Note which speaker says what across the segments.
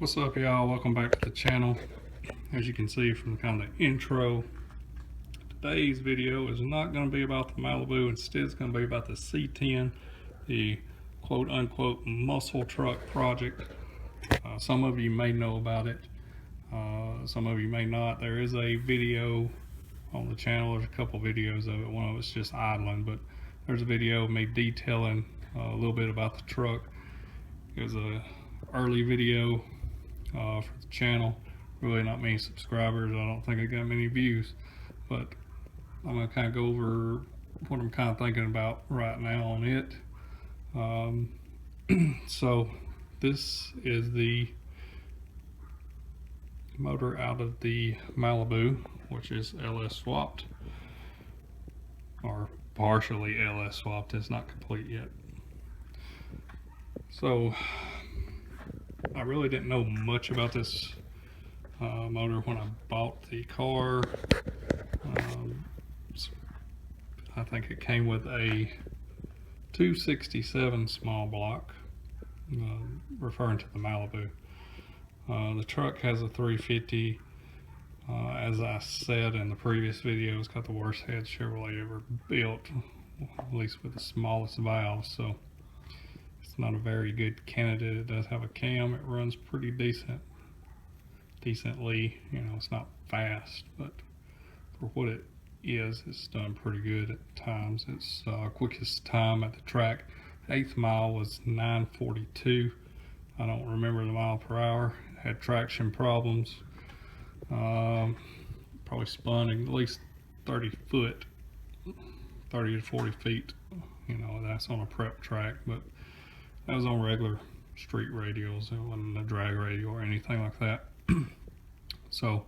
Speaker 1: What's up, y'all? Welcome back to the channel. As you can see from kind of the intro, today's video is not going to be about the Malibu. Instead, it's going to be about the C10, the quote-unquote muscle truck project. Some of you may know about it. Some of you may not. There is a video on the channel. There's a couple videos of it. One of it's just idling, but there's a video of me detailing a little bit about the truck. It was a early video for the channel. Really not many subscribers. I don't think I got many views, but I'm gonna kind of go over what I'm kind of thinking about right now on it. So this is the motor out of the Malibu, which is LS swapped, or partially LS swapped. It's not complete yet. So I really didn't know much about this motor when I bought the car. I think it came with a 267 small block, referring to the Malibu. The truck has a 350. As I said in the previous video, it's got the worst head Chevrolet ever built, at least with the smallest valves. So it's not a very good candidate. It does have a cam. It runs pretty decently. You know, it's not fast, but for what it is, it's done pretty good at times. Its quickest time at the track, 8th mile, was 9:42. I don't remember the mile per hour. It had traction problems. Probably spun at least 30 to 40 feet. You know, that's on a prep track, but that was on regular street radials. It wasn't a drag radio or anything like that. So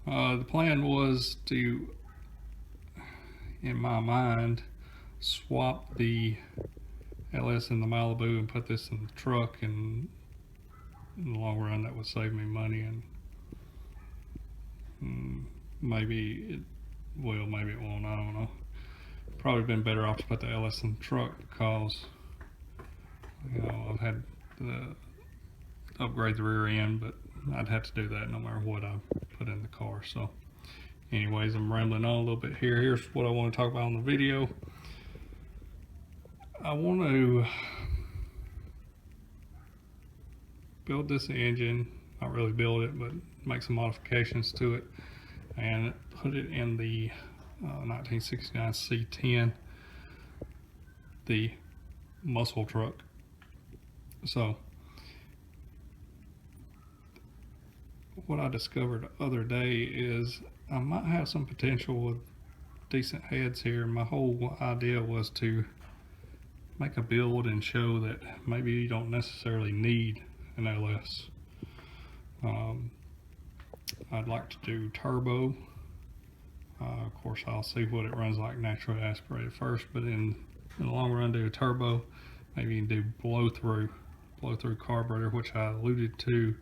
Speaker 1: the plan was to, in my mind, swap the LS and the Malibu and put this in the truck, and in the long run that would save me money, and maybe it will, maybe it won't, I don't know. Probably been better off to put the LS in the truck, because you know, I've had to upgrade the rear end, but I'd have to do that no matter what I put in the car. So anyways, I'm rambling on a little bit here. Here's what I want to talk about in the video. I want to build this engine, not really build it, but make some modifications to it and put it in the 1969 C10, the muscle truck. So what I discovered the other day is I might have some potential with decent heads here. My whole idea was to make a build and show that maybe you don't necessarily need an LS. I'd like to do turbo. Of course, I'll see what it runs like naturally aspirated first, but in the long run, do a turbo. Maybe you can do blow through carburetor, which I alluded to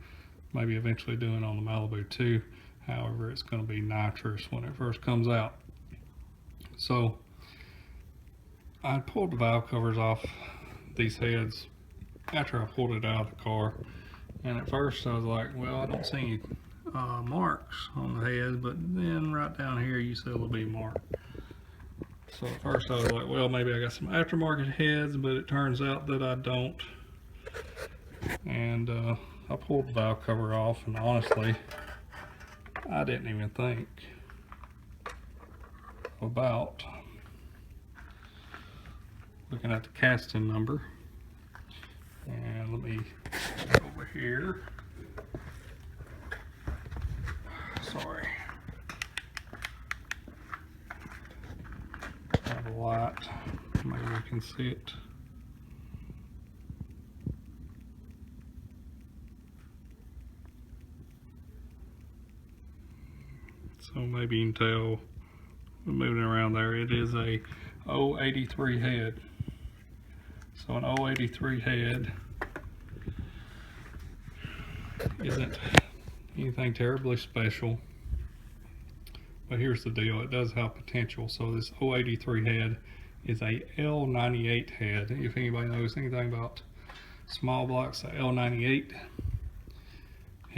Speaker 1: maybe eventually doing on the Malibu too. However, it's going to be nitrous when it first comes out. So I pulled the valve covers off these heads after I pulled it out of the car, and at first I was like, well, I don't see any marks on the head, but then right down here you see a little bit mark. So at first I was like, well, maybe I got some aftermarket heads, but it turns out that I don't. And I pulled the valve cover off, and honestly, I didn't even think about looking at the casting number. And let me go over here. Sorry. I have a light. Maybe you can see it. So maybe you can tell we're moving around there. It is a 083 head. So an 083 head isn't anything terribly special, but here's the deal, it does have potential. So this 083 head is a L98 head. If anybody knows anything about small blocks, the L98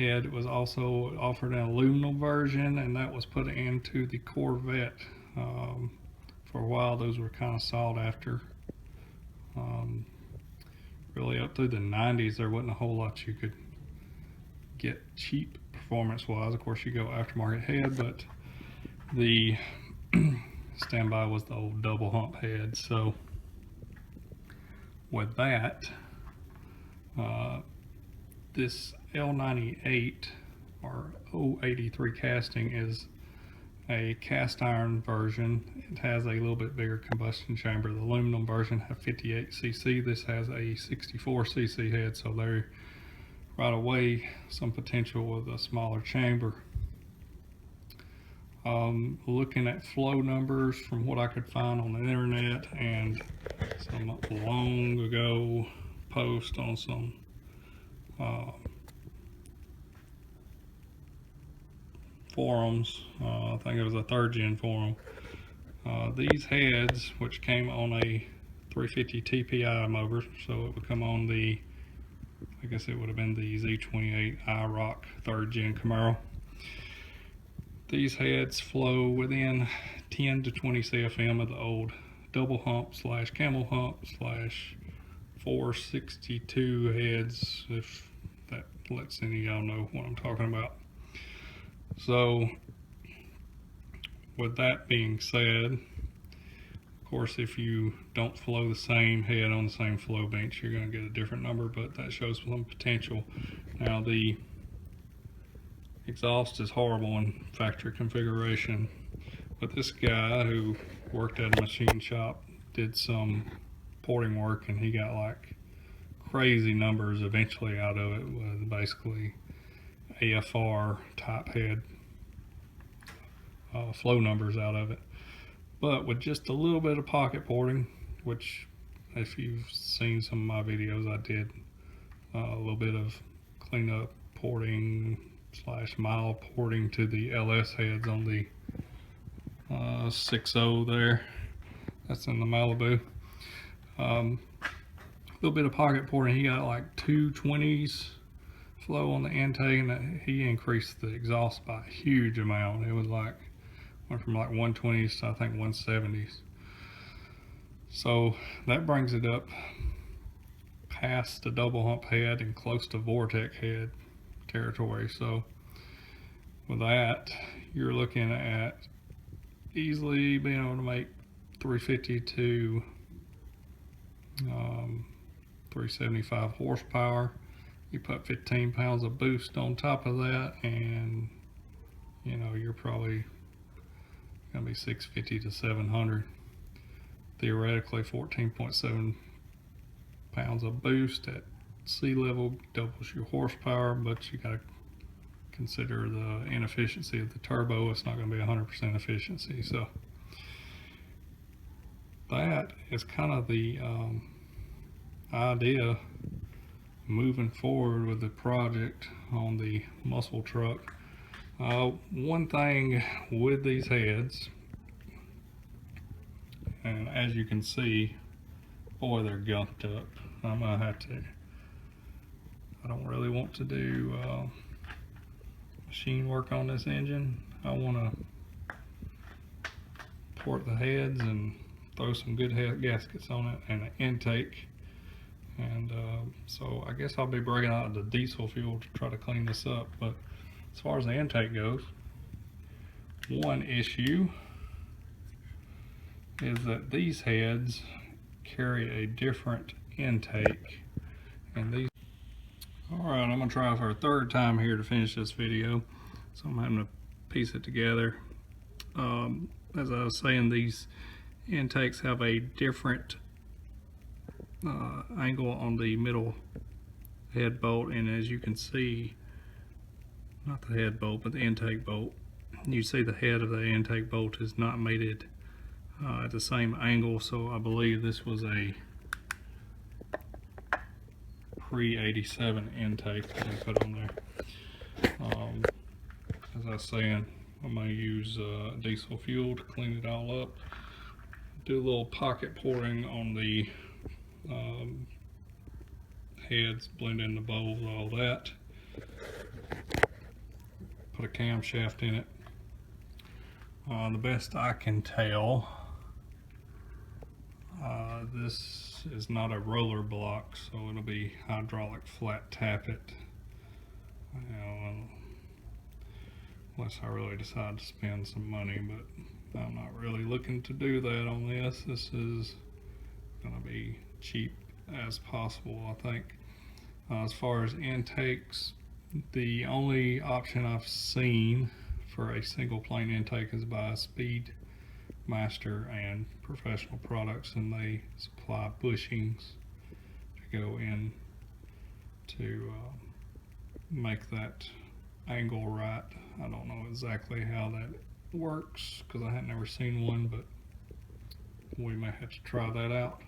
Speaker 1: head was also offered an aluminum version, and that was put into the Corvette. For a while, those were kind of sought after. Really up through the 90s, there wasn't a whole lot you could get cheap performance-wise. Of course, you go aftermarket head, but the standby was the old double hump head. So with that, this L98 or 083 casting is a cast iron version. It has a little bit bigger combustion chamber. The aluminum version has 58 cc. This has a 64 cc head, so there right away some potential with a smaller chamber. Looking at flow numbers from what I could find on the internet and some long ago post on some forums, I think it was a 3rd gen forum. These heads, which came on a 350 TPI motor, so it would come on the, I guess it would have been the Z28 IROC 3rd gen Camaro. These heads flow within 10 to 20 CFM of the old double hump / camel hump / 462 heads, if that lets any of y'all know what I'm talking about. So with that being said, of course, if you don't flow the same head on the same flow bench, you're going to get a different number, but that shows some potential. Now, the exhaust is horrible in factory configuration, but this guy who worked at a machine shop did some porting work, and he got like crazy numbers eventually out of it, with basically AFR type head flow numbers out of it. But with just a little bit of pocket porting, which if you've seen some of my videos, I did a little bit of cleanup porting / mild porting to the LS heads on the 6.0 there. That's in the Malibu. A little bit of pocket porting. He got like 220s flow on the intake, and he increased the exhaust by a huge amount. It was like, went from like 120s to I think 170s. So that brings it up past the double hump head and close to Vortex head territory. So with that, you're looking at easily being able to make 350 to 375 horsepower. You put 15 pounds of boost on top of that, and you know, you're probably gonna be 650 to 700. Theoretically, 14.7 pounds of boost at sea level doubles your horsepower, but you gotta consider the inefficiency of the turbo. It's not gonna be 100% efficiency. So that is kind of the idea moving forward with the project on the muscle truck. One thing with these heads, and as you can see, boy, they're gunked up. I'm gonna have to, I don't really want to do machine work on this engine. I want to port the heads and throw some good head gaskets on it and an intake. And so I guess I'll be breaking out the diesel fuel to try to clean this up. But as far as the intake goes, one issue is that these heads carry a different intake, and these. Alright, I'm gonna try for a 3rd time here to finish this video, so I'm having to piece it together. As I was saying, these intakes have a different angle on the middle head bolt, and as you can see, not the head bolt but the intake bolt, you see the head of the intake bolt is not mated at the same angle. So I believe this was a pre-87 intake that I put on there. As I was saying, I'm going to use diesel fuel to clean it all up, do a little pocket pouring on the heads, blend in the bowls, all that. put a camshaft in it. The best I can tell, this is not a roller block, so it'll be hydraulic flat tappet. Unless I really decide to spend some money, but I'm not really looking to do that on this. This is gonna be cheap as possible, I think. As far as intakes, the only option I've seen for a single plane intake is by Speed Master and Professional Products, and they supply bushings to go in to make that angle right. I don't know exactly how that works because I had never seen one, but we may have to try that out.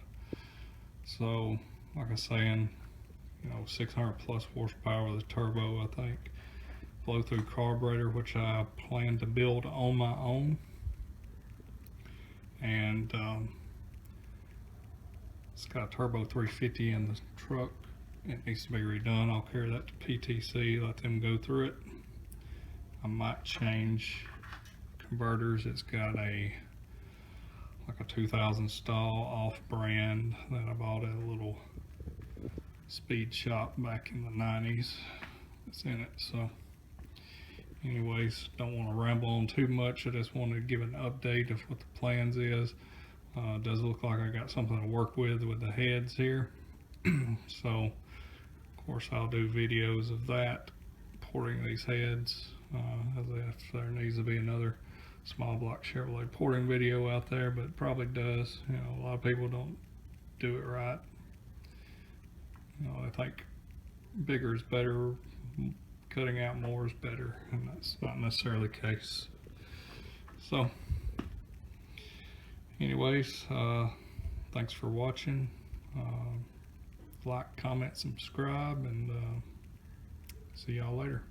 Speaker 1: So like I was saying, 600 plus horsepower with a turbo, I think. Flow through carburetor, which I plan to build on my own. And it's got a turbo 350 in the truck. It needs to be redone. I'll carry that to Pt2, let them go through it. I might change converters. It's got like a 2000 stall off brand that I bought at a little speed shop back in the 90s. It's in it. So anyways, don't want to ramble on too much. I just wanted to give an update of what the plans is. It does look like I got something to work with the heads here. So of course I'll do videos of that, porting these heads, as if there needs to be another small block Chevrolet porting video out there, but it probably does. A lot of people don't do it right. I think bigger is better, cutting out more is better, and that's not necessarily the case. So anyways, thanks for watching. Like, comment, subscribe, and see y'all later.